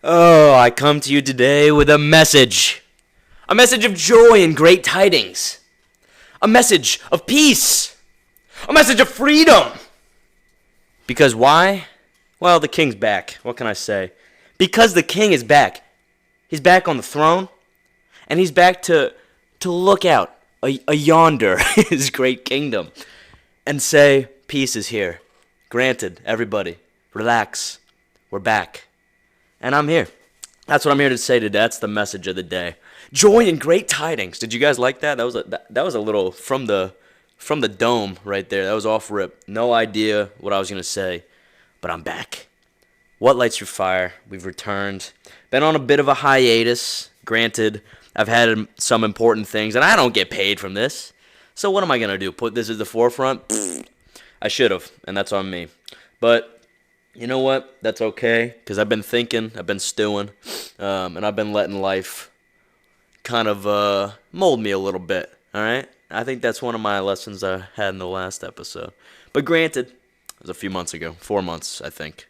Oh, I come to you today with a message. A message of joy and great tidings. A message of peace. A message of freedom. Because why? Well, the king's back. What can I say? Because the king is back. He's back on the throne. And he's back to look out yonder his great kingdom and say, peace is here. Granted, everybody, relax. We're back. And I'm here. That's what I'm here to say today. That's the message of the day. Joy and great tidings. Did you guys like that? That was a little from the dome right there. That was off rip. No idea what I was going to say, but I'm back. What lights your fire? We've returned. Been on a bit of a hiatus. Granted, I've had some important things, and I don't get paid from this. So what am I going to do? Put this at the forefront? I should have, and that's on me. But you know what? That's okay, because I've been thinking, I've been stewing, and I've been letting life kind of mold me a little bit, all right? I think that's one of my lessons I had in the last episode. But granted, it was a few months ago, 4 months, I think.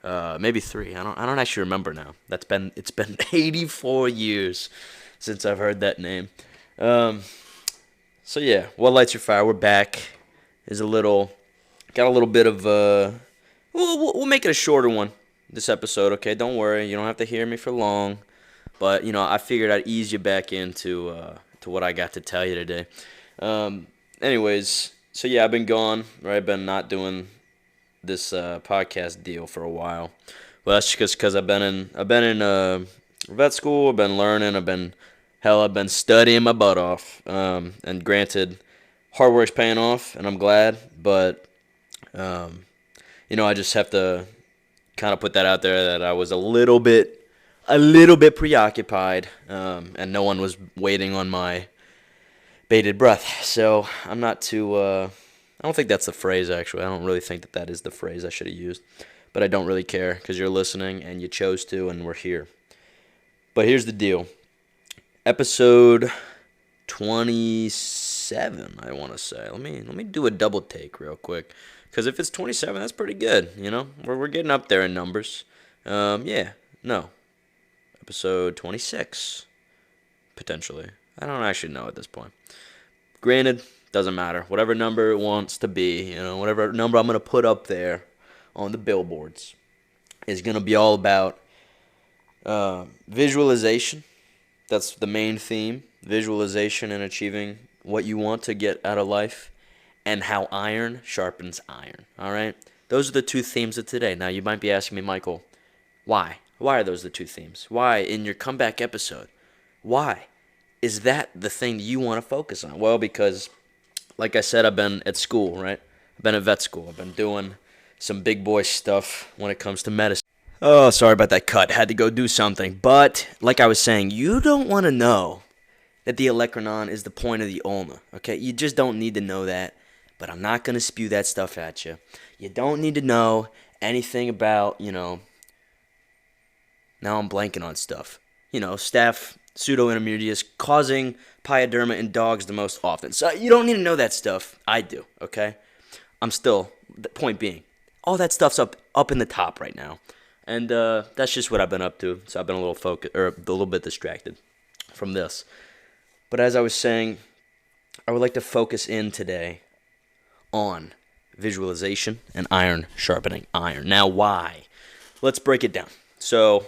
Maybe 3. I don't actually remember now. It's been 84 years since I've heard that name. So yeah, what lights your fire? We're back. Got a little bit of we'll make it a shorter one this episode, okay? Don't worry, you don't have to hear me for long. But I figured I'd ease you back into to what I got to tell you today. Anyways, so yeah, I've been gone, right? I've been not doing this podcast deal for a while. Well, that's just because I've been in vet school. I've been learning. I've been studying my butt off. And granted, hard work's paying off, and I'm glad. But I just have to kind of put that out there that I was a little bit preoccupied, and no one was waiting on my bated breath. So I'm not too. I don't think that's the phrase, actually. I don't really think that is the phrase I should have used. But I don't really care because you're listening and you chose to, and we're here. But here's the deal. Episode 27, I want to say. Let me do a double take real quick. Because if it's 27, that's pretty good, We're getting up there in numbers. Episode 26, potentially. I don't actually know at this point. Granted, doesn't matter. Whatever number it wants to be, whatever number I'm going to put up there on the billboards is going to be all about visualization. That's the main theme. Visualization and achieving what you want to get out of life, and how iron sharpens iron. All right? Those are the 2 themes of today. Now, you might be asking me, Michael, why? Why are those the 2 themes? Why, in your comeback episode, why is that the thing that you want to focus on? Well, because, like I said, I've been at school, right? I've been at vet school. I've been doing some big boy stuff when it comes to medicine. Oh, sorry about that cut. Had to go do something. But, like I was saying, you don't want to know that the olecranon is the point of the ulna, okay? You just don't need to know that. But I'm not going to spew that stuff at you. You don't need to know anything about, now I'm blanking on stuff. Staph pseudointermedius causing pyoderma in dogs the most often. So you don't need to know that stuff. I do, okay? The point being, all that stuff's up in the top right now. And that's just what I've been up to. So I've been a little bit distracted from this. But as I was saying, I would like to focus in today on visualization and iron sharpening iron. Now, why? Let's break it down. So,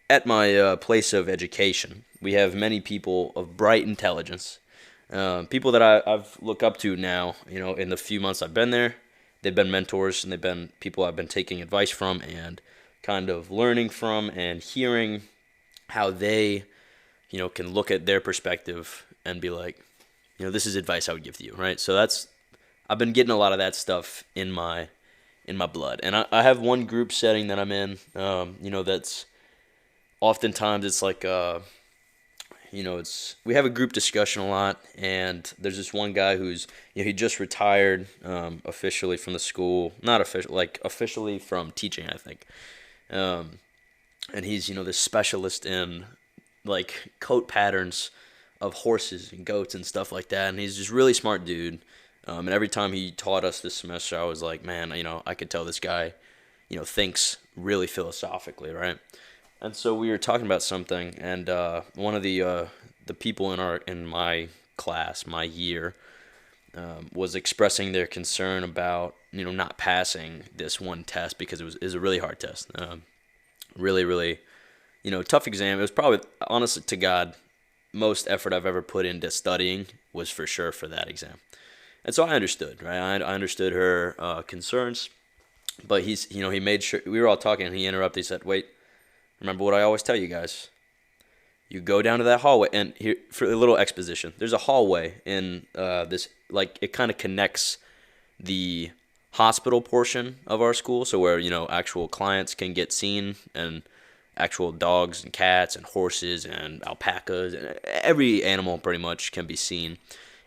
at my place of education, we have many people of bright intelligence, people that I've looked up to now, in the few months I've been there. They've been mentors, and they've been people I've been taking advice from and kind of learning from and hearing how they, can look at their perspective and be like, this is advice I would give to you, right? So I've been getting a lot of that stuff in my blood. And I have one group setting that I'm in, that's oftentimes it's like, we have a group discussion a lot, and there's this one guy who's, he just retired officially from the school, not official, like officially from teaching, I think. And he's, this specialist in like coat patterns of horses and goats and stuff like that. And he's just really smart dude. And every time he taught us this semester, I was like, man, I could tell this guy, thinks really philosophically, right? And so we were talking about something, and one of the people in my class, my year, was expressing their concern about not passing this one test because it was a really hard test, really really tough exam. It was probably, honestly to God, most effort I've ever put into studying was for sure for that exam. And so I understood, right? I understood her concerns, but he made sure we were all talking, and he interrupted. He said, "Wait, remember what I always tell you guys. You go down to that hallway, and here for a little exposition. There's a hallway in this, like it kind of connects the hospital portion of our school, so where actual clients can get seen, and actual dogs and cats and horses and alpacas and every animal pretty much can be seen.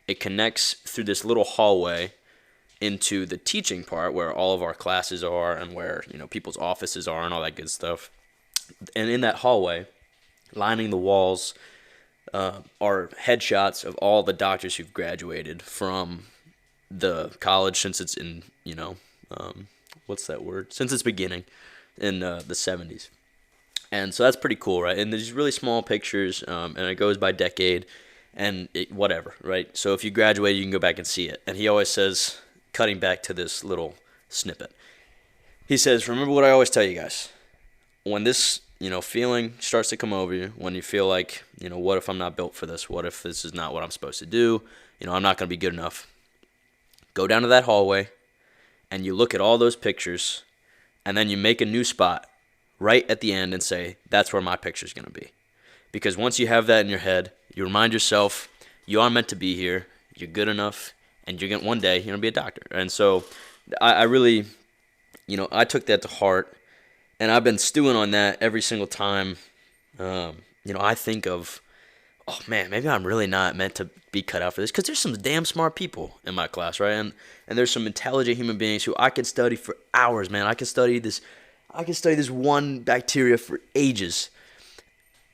It connects through this little hallway into the teaching part where all of our classes are and where people's offices are and all that good stuff. And in that hallway, lining the walls, are headshots of all the doctors who've graduated from the college since it's in what's that word? Since its beginning in the 70s. And so that's pretty cool, right? And there's really small pictures, and it goes by decade, and whatever, right? So if you graduate, you can go back and see it. And he always says, cutting back to this little snippet, he says, remember what I always tell you guys. When this, feeling starts to come over you, when you feel like, what if I'm not built for this? What if this is not what I'm supposed to do? I'm not going to be good enough. Go down to that hallway, and you look at all those pictures, and then you make a new spot right at the end and say, that's where my picture's going to be. Because once you have that in your head, you remind yourself, you are meant to be here, you're good enough, and one day you're going to be a doctor. And so I really, I took that to heart, and I've been stewing on that every single time. I think of, oh man, maybe I'm really not meant to be cut out for this, because there's some damn smart people in my class, right? And there's some intelligent human beings who I could study for hours, man. I could study this one bacteria for ages.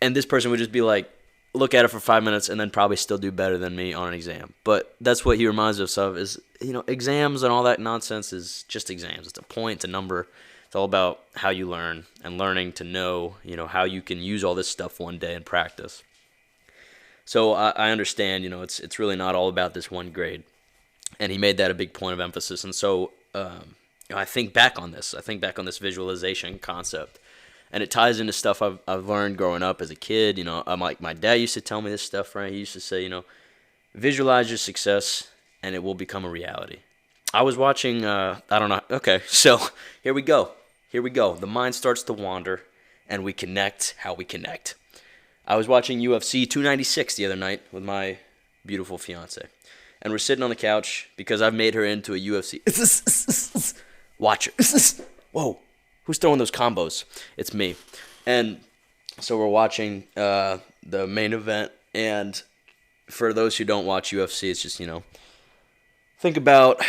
And this person would just be like, look at it for 5 minutes and then probably still do better than me on an exam. But that's what he reminds us of is, exams and all that nonsense is just exams. It's a point, it's a number. It's all about how you learn and learning to know, how you can use all this stuff one day in practice. So I understand, it's really not all about this one grade. And he made that a big point of emphasis. And so I think back on this. I think back on this visualization concept. And it ties into stuff I've learned growing up as a kid. I'm like, my dad used to tell me this stuff, right? He used to say, visualize your success and it will become a reality. I was watching, I don't know. Okay, so here we go. The mind starts to wander and we connect how we connect. I was watching UFC 296 the other night with my beautiful fiance. And we're sitting on the couch because I've made her into a UFC watcher. Whoa. Who's throwing those combos? It's me. And so we're watching the main event. And for those who don't watch UFC, it's just, think about...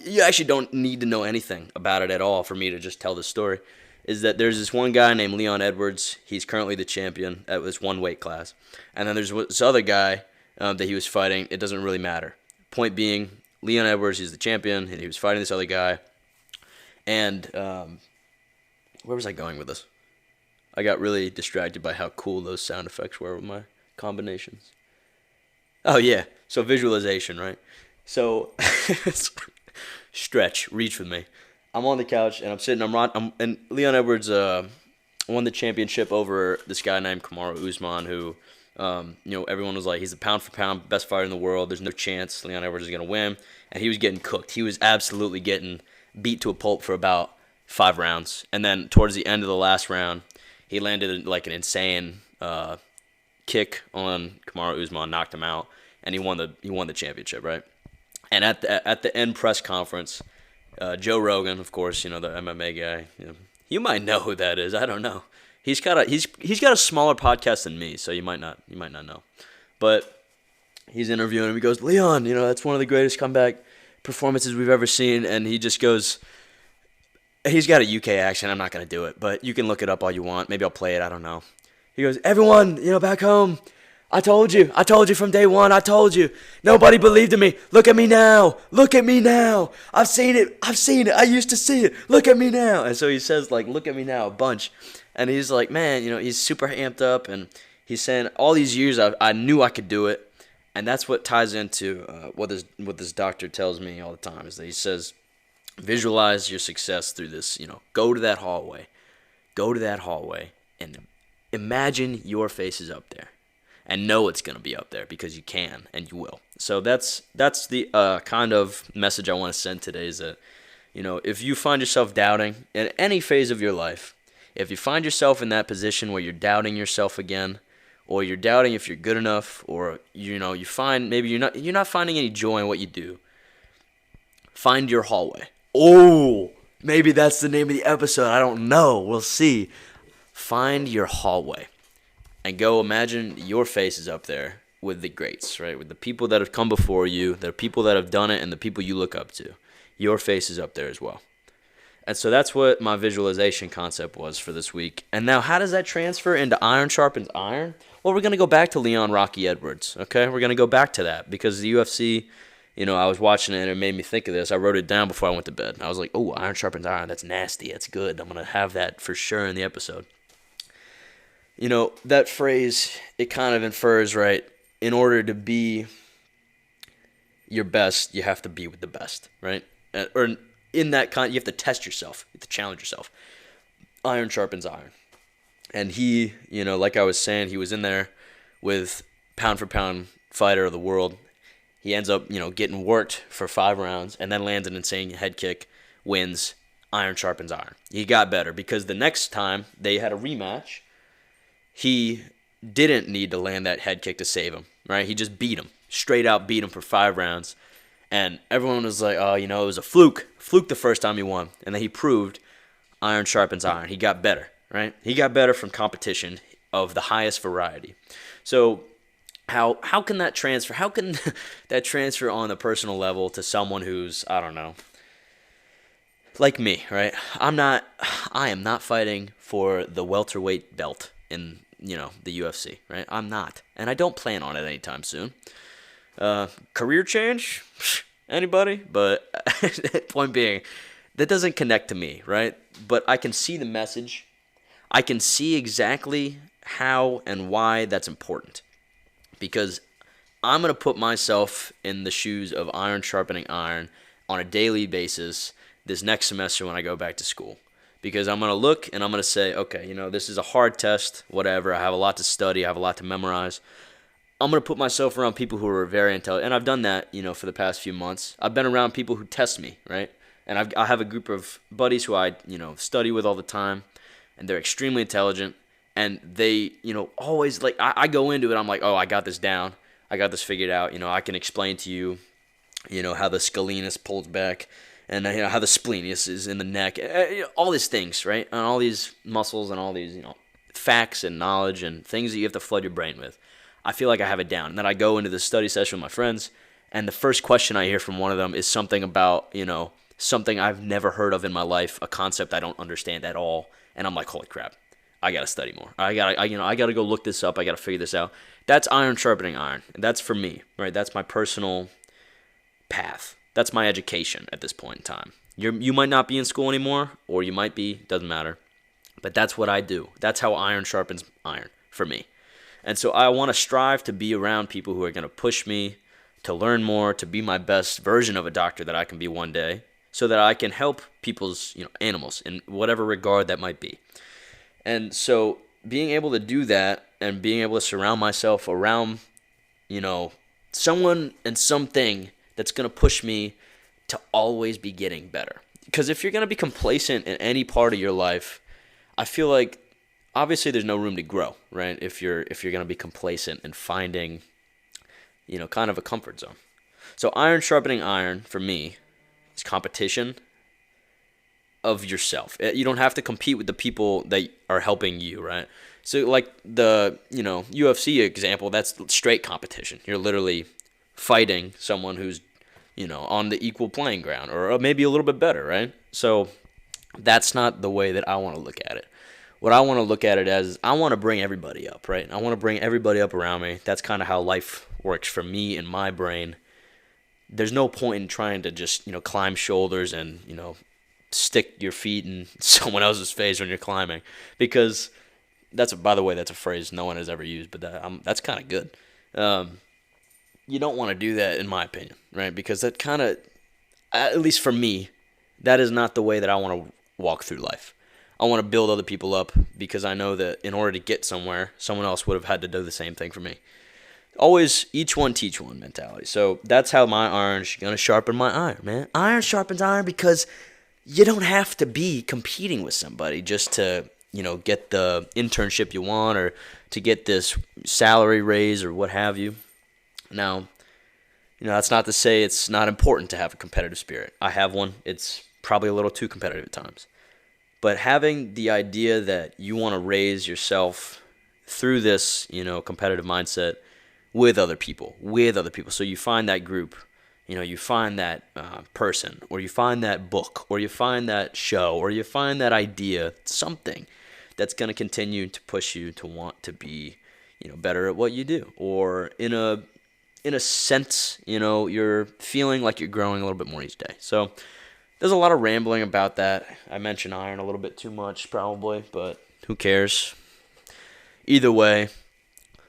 you actually don't need to know anything about it at all for me to just tell this story. Is that there's this one guy named Leon Edwards. He's currently the champion at this one weight class. And then there's this other guy that he was fighting. It doesn't really matter. Point being, Leon Edwards, he's the champion, and he was fighting this other guy. And... where was I going with this? I got really distracted by how cool those sound effects were with my combinations. Oh, yeah. So visualization, right? So reach with me. I'm on the couch, and I'm sitting. And Leon Edwards won the championship over this guy named Kamaru Usman, who, everyone was like, he's the pound-for-pound best fighter in the world. There's no chance Leon Edwards is going to win. And he was getting cooked. He was absolutely getting beat to a pulp for about 5 rounds, and then towards the end of the last round, he landed like an insane kick on Kamaru Usman, knocked him out, and he won the championship, right? And at the end press conference, Joe Rogan, of course, the MMA guy, you might know who that is. I don't know. He's got a smaller podcast than me, so you might not know, but he's interviewing him. He goes, Leon, that's one of the greatest comeback performances we've ever seen, and he just goes. He's got a UK accent. I'm not going to do it, but you can look it up all you want. Maybe I'll play it. I don't know. He goes, everyone, back home, I told you from day one, I told you. Nobody believed in me. Look at me now. I've seen it, I used to see it. Look at me now. And so he says, like, look at me now a bunch. And he's like, man, he's super amped up, and he's saying all these years I knew I could do it. And that's what ties into what this doctor tells me all the time, is that he says, visualize your success through this, go to that hallway and imagine your face is up there. And know it's going to be up there, because you can and you will. So that's the kind of message I want to send today, is that, if you find yourself doubting in any phase of your life, if you find yourself in that position where you're doubting yourself again, or you're doubting if you're good enough, or you find maybe you're not finding any joy in what you do, find your hallway. Oh, maybe that's the name of the episode. I don't know. We'll see. Find your hallway. And go imagine your face is up there with the greats, right? With the people that have come before you, the people that have done it, and the people you look up to. Your face is up there as well. And so that's what my visualization concept was for this week. And now, how does that transfer into iron sharpens iron? Well, we're going to go back to Leon Rocky Edwards, okay? We're going to go back to that, because the UFC, I was watching it and it made me think of this. I wrote it down before I went to bed. I was like, oh, iron sharpens iron. That's nasty. That's good. I'm going to have that for sure in the episode. That phrase, it kind of infers, right, in order to be your best, you have to be with the best, right? Or in that you have to test yourself. You have to challenge yourself. Iron sharpens iron. And he, like I was saying, he was in there with pound-for-pound fighter of the world. He ends up, getting worked for 5 rounds and then lands an insane head kick, wins. Iron sharpens iron. He got better, because the next time they had a rematch, he didn't need to land that head kick to save him, right? He just beat him, straight out beat him for 5 rounds. And everyone was like, oh, it was a fluke the first time he won. And then he proved iron sharpens iron. He got better, right? He got better from competition of the highest variety. So how can that transfer? How can that transfer on a personal level to someone who's, I don't know, like me, right? I am not fighting for the welterweight belt in, the UFC, right? I'm not. And I don't plan on it anytime soon. Career change? Anybody? But point being, that doesn't connect to me, right? But I can see the message. I can see exactly how and why that's important. Because I'm going to put myself in the shoes of iron sharpening iron on a daily basis this next semester when I go back to school. Because I'm going to look and I'm going to say, okay, this is a hard test, whatever. I have a lot to study. I have a lot to memorize. I'm going to put myself around people who are very intelligent. And I've done that, for the past few months. I've been around people who test me, right? And I have a group of buddies who I, study with all the time. And they're extremely intelligent. And they, always, like, I go into it, I'm like, oh, I got this down. I got this figured out. I can explain to you, how the scalenus pulls back. And how the spleen is in the neck, all these things, right? And all these muscles and all these, facts and knowledge and things that you have to flood your brain with. I feel like I have it down. And then I go into the study session with my friends, and the first question I hear from one of them is something about, something I've never heard of in my life, a concept I don't understand at all. And I'm like, holy crap, I got to study more. I got to go look this up. I got to figure this out. That's iron sharpening iron. And that's for me, right? That's my personal path. That's my education at this point in time. You might not be in school anymore, or you might be, doesn't matter. But that's what I do. That's how iron sharpens iron for me. And so I want to strive to be around people who are going to push me to learn more, to be my best version of a doctor that I can be one day, so that I can help people's, animals in whatever regard that might be. And so being able to do that and being able to surround myself around, someone and something that's going to push me to always be getting better. Because if you're going to be complacent in any part of your life, I feel like obviously there's no room to grow, right? If you're going to be complacent and finding, kind of a comfort zone. So iron sharpening iron for me is competition of yourself. You don't have to compete with the people that are helping you, right? So like the, UFC example, that's straight competition. You're literally fighting someone who's, on the equal playing ground, or maybe a little bit better, right? So that's not the way that I want to look at it. what I want to look at it as, I want to bring everybody up, right? I want to bring everybody up around me. That's kind of how life works for me in my brain. There's no point in trying to just, climb shoulders and, stick your feet in someone else's face when you're climbing, because by the way, that's a phrase no one has ever used, but that's kind of good. You don't want to do that, in my opinion, right? Because that kind of, at least for me, that is not the way that I want to walk through life. I want to build other people up, because I know that in order to get somewhere, someone else would have had to do the same thing for me. Always each one teach one mentality. So that's how my iron's going to sharpen my iron, man. Iron sharpens iron, because you don't have to be competing with somebody just to, get the internship you want, or to get this salary raise, or what have you. Now, that's not to say it's not important to have a competitive spirit. I have one. It's probably a little too competitive at times. But having the idea that you want to raise yourself through this, competitive mindset with other people. So you find that group, you find that person, or you find that book, or you find that show, or you find that idea, something that's going to continue to push you to want to be, better at what you do. Or in a sense, you're feeling like you're growing a little bit more each day. So there's a lot of rambling about that. I mentioned iron a little bit too much, probably, but who cares? Either way,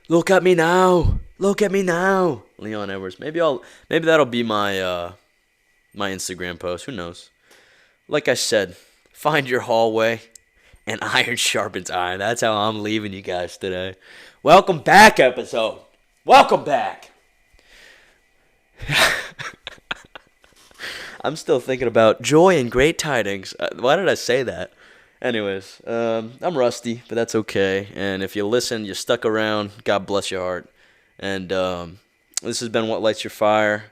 look at me now, Leon Edwards. Maybe that'll be my my Instagram post. Who knows? Like I said, find your hallway, and iron sharpens iron. That's how I'm leaving you guys today. Welcome back, episode. Welcome back. I'm still thinking about joy and great tidings. Why did I say that? Anyways, I'm rusty, but that's okay. And if you listen, you stuck around, God bless your heart. And this has been What Lights Your Fire,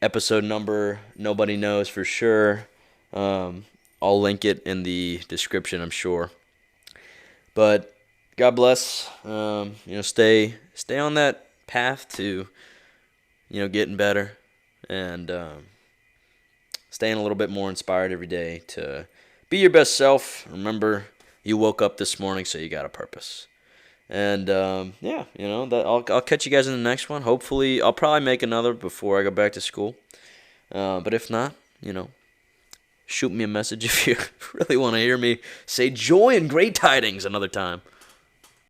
episode number nobody knows for sure. I'll link it in the description, I'm sure. But God bless. Stay on that path to, getting better, and staying a little bit more inspired every day to be your best self. Remember, you woke up this morning, so you got a purpose. And I'll catch you guys in the next one. Hopefully, I'll probably make another before I go back to school. But if not, shoot me a message if you really want to hear me say joy and great tidings another time.